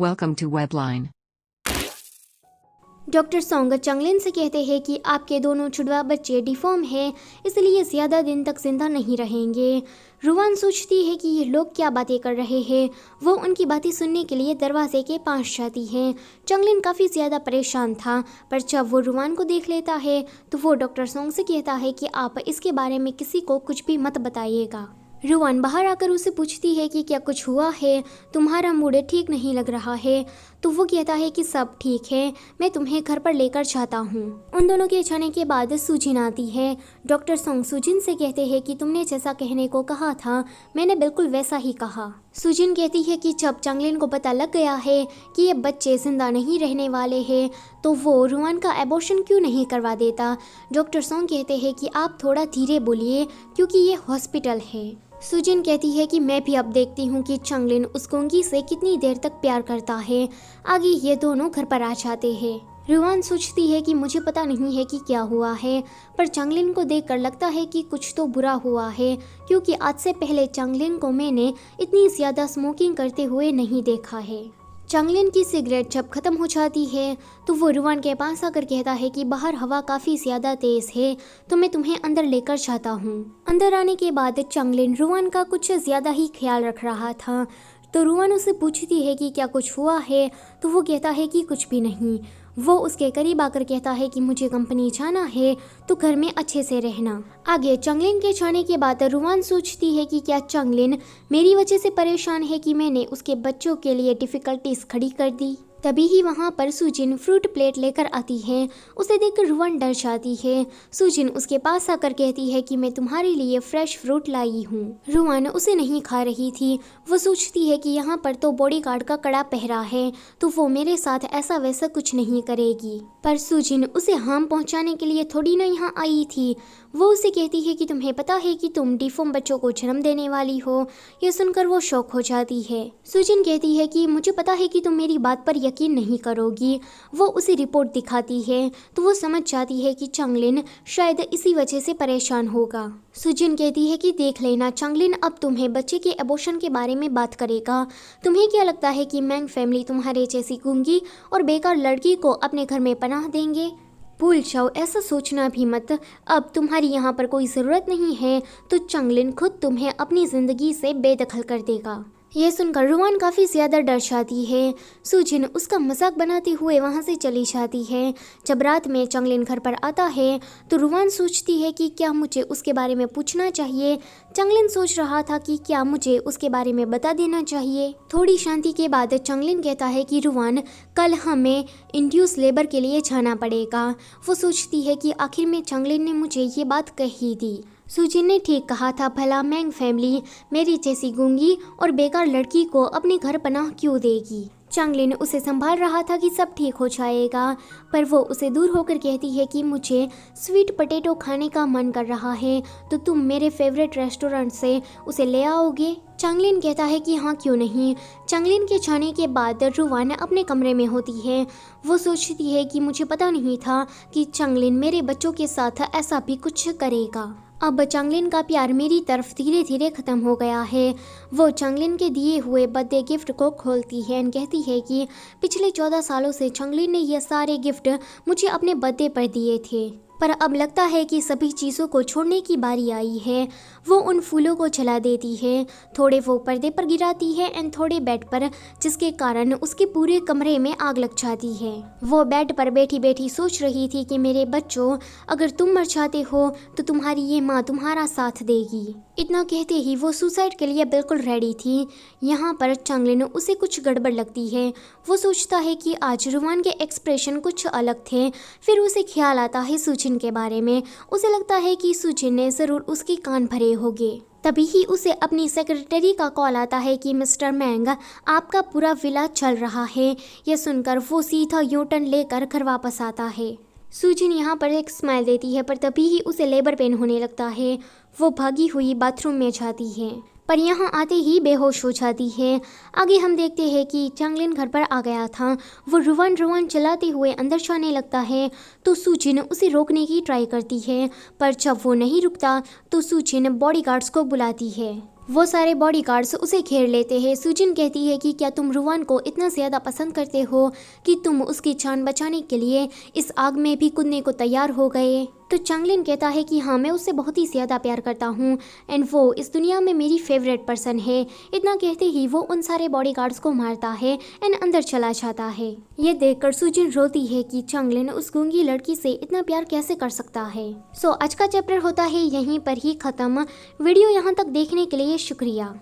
Welcome to Webline. Doctor Song Changlin से कहते हैं कि आपके दोनों छुड़वा बच्चे डिफॉर्म हैं, इसलिए ज़्यादा दिन तक जिंदा नहीं रहेंगे। रुवान सोचती है कि ये लोग क्या बातें कर रहे हैं। वो उनकी बातें सुनने के लिए दरवाजे के पास जाती है। चंगलिन काफ़ी ज़्यादा परेशान था, पर जब वो रुवान को देख लेता है तो वो डॉक्टर सोंग से कहता है कि आप इसके बारे में किसी को कुछ भी मत बताइएगा। रुवान बाहर आकर उसे पूछती है कि क्या कुछ हुआ है, तुम्हारा मूड ठीक नहीं लग रहा है। तो वो कहता है कि सब ठीक है, मैं तुम्हें घर पर लेकर जाता हूँ। उन दोनों के जाने के बाद सुजिन आती है। डॉक्टर सोंग सुजिन से कहते हैं कि तुमने जैसा कहने को कहा था मैंने बिल्कुल वैसा ही कहा। सुजिन कहती है कि जब चंगलिन को पता लग गया है कि ये बच्चे जिंदा नहीं रहने वाले हैं तो वो रुवान का एबॉर्शन क्यों नहीं करवा देता। डॉक्टर सोंग कहते हैं कि आप थोड़ा धीरे बोलिए क्योंकि ये हॉस्पिटल है। सुजिन कहती है कि मैं भी अब देखती हूँ कि चंगलिन उस गुंगी से कितनी देर तक प्यार करता है। आगे ये दोनों घर पर आ जाते हैं। रुवान सोचती है कि मुझे पता नहीं है कि क्या हुआ है, पर चंगलिन को देखकर लगता है कि कुछ तो बुरा हुआ है, क्योंकि आज से पहले चंगलिन को मैंने इतनी ज़्यादा स्मोकिंग करते हुए नहीं देखा है। चंगलिन की सिगरेट जब ख़त्म हो जाती है तो वो रुवान के पास आकर कहता है कि बाहर हवा काफ़ी ज़्यादा तेज़ है तो मैं तुम्हें अंदर लेकर जाता हूँ। अंदर आने के बाद चंगलिन रुवान का कुछ ज़्यादा ही ख्याल रख रहा था। तो रुवान उससे पूछती है कि क्या कुछ हुआ है, तो वो कहता है कि कुछ भी नहीं। वो उसके करीब आकर कहता है कि मुझे कंपनी जाना है तो घर में अच्छे से रहना। आगे चंगलिन के जाने के बाद रुवान सोचती है कि क्या चंगलिन मेरी वजह से परेशान है कि मैंने उसके बच्चों के लिए डिफ़िकल्टीज खड़ी कर दी। तभी ही वहाँ पर सुजिन फ्रूट प्लेट लेकर आती है। उसे देखकर रुवान डर जाती है। सुजिन उसके पास आकर कहती है कि मैं तुम्हारे लिए फ्रेश फ्रूट लाई हूँ। रुवान उसे नहीं खा रही थी। वो सोचती है कि यहाँ पर तो बॉडीगार्ड का कड़ा पहरा है तो वो मेरे साथ ऐसा वैसा कुछ नहीं करेगी। पर सुजिन उसे हार्म पहुँचाने के लिए थोड़ी ना यहाँ आई थी। वो उसे कहती है कि तुम्हें पता है कि तुम डिफॉर्म बच्चों को जन्म देने वाली हो। यह सुनकर वो शॉक हो जाती है। सुजिन कहती है कि मुझे पता है कि तुम मेरी बात पर यकीन नहीं करोगी। वो उसे रिपोर्ट दिखाती है तो वो समझ जाती है कि चंगलिन शायद इसी वजह से परेशान होगा। सुजिन कहती है कि देख लेना, चंगलिन अब तुम्हें बच्चे के एबॉर्शन के बारे में बात करेगा। तुम्हें क्या लगता है कि मैंग फैमिली तुम्हारे जैसी गूंगी और बेकार लड़की को अपने घर में पनाह देंगे? भूल जाओ, ऐसा सोचना भी मत। अब तुम्हारी यहाँ पर कोई ज़रूरत नहीं है तो चंगलिन खुद तुम्हें अपनी ज़िंदगी से बेदखल कर देगा। यह सुनकर रुवान काफ़ी ज़्यादा डर जाती है। सुजिन उसका मजाक बनाते हुए वहाँ से चली जाती है। जब रात में चंगलिन घर पर आता है तो रुवान सोचती है कि क्या मुझे उसके बारे में पूछना चाहिए। चंगलिन सोच रहा था कि क्या मुझे उसके बारे में बता देना चाहिए। थोड़ी शांति के बाद चंगलिन कहता है कि रुवान कल हमें इंड्यूस लेबर के लिए जाना पड़ेगा। वो सोचती है कि आखिर में चंगलिन ने मुझे ये बात कही दी। सुजिन ने ठीक कहा था, भला मैंग फैमिली मेरी जैसी गूंगी और बेकार लड़की को अपने घर पनाह क्यों देगी। चंगलिन उसे संभाल रहा था कि सब ठीक हो जाएगा, पर वो उसे दूर होकर कहती है कि मुझे स्वीट पोटैटो खाने का मन कर रहा है तो तुम मेरे फेवरेट रेस्टोरेंट से उसे ले आओगे। चंगलिन कहता है कि हाँ क्यों नहीं। चंगलिन के जाने के बाद रुवान अपने कमरे में होती है। वो सोचती है कि मुझे पता नहीं था कि चंगलिन मेरे बच्चों के साथ ऐसा भी कुछ करेगा। अब चंगलिन का प्यार मेरी तरफ धीरे धीरे ख़त्म हो गया है। वो चंगलिन के दिए हुए बर्थडे गिफ्ट को खोलती है और कहती है कि पिछले 14 सालों से चंगलिन ने ये सारे गिफ्ट मुझे अपने बर्थडे पर दिए थे, पर अब लगता है कि सभी चीज़ों को छोड़ने की बारी आई है। वो उन फूलों को जला देती है। थोड़े वो पर्दे पर गिराती है एंड थोड़े बेड पर, जिसके कारण उसके पूरे कमरे में आग लग जाती है। वो बेड पर बैठी बैठी सोच रही थी कि मेरे बच्चों, अगर तुम मर जाते हो तो तुम्हारी ये माँ तुम्हारा साथ देगी। इतना कहते ही वो सुसाइड के लिए बिल्कुल रेडी थी। यहाँ पर चंगलिन उसे कुछ गड़बड़ लगती है। वो सोचता है कि आज रुवान के एक्सप्रेशन कुछ अलग थे। फिर उसे ख्याल आता है सुजिन के बारे में। उसे लगता है कि सुजिन ने ज़रूर उसके कान भरे होंगे। तभी ही उसे अपनी सेक्रेटरी का कॉल आता है कि मिस्टर मैंग, आपका पूरा विला चल रहा है। यह सुनकर वो सीधा यू टर्न लेकर घर वापस आता है। सुजिन यहाँ पर एक स्माइल देती है, पर तभी ही उसे लेबर पेन होने लगता है। वो भागी हुई बाथरूम में जाती है, पर यहाँ आते ही बेहोश हो जाती है। आगे हम देखते हैं कि चंगलिन घर पर आ गया था। वो रुवान रुवान चलाते हुए अंदर जाने लगता है तो सुजिन उसे रोकने की ट्राई करती है, पर जब वो नहीं रुकता तो सुजिन बॉडीगार्ड्स को बुलाती है। वो सारे बॉडीगार्ड्स उसे घेर लेते हैं। सुजिन कहती है कि क्या तुम रुवान को इतना ज़्यादा पसंद करते हो कि तुम उसकी जान बचाने के लिए इस आग में भी कूदने को तैयार हो गए। तो चांगलिन कहता है कि हाँ, मैं उससे बहुत ही ज़्यादा प्यार करता हूँ एंड वो इस दुनिया में मेरी फेवरेट पर्सन है। इतना कहते ही वो उन सारे बॉडीगार्ड्स को मारता है एंड अंदर चला जाता है। ये देखकर सुजिन रोती है कि चांगलिन उस गूंगी लड़की से इतना प्यार कैसे कर सकता है। सो आज का चैप्टर होता है यहीं पर ही ख़त्म। वीडियो यहाँ तक देखने के लिए शुक्रिया।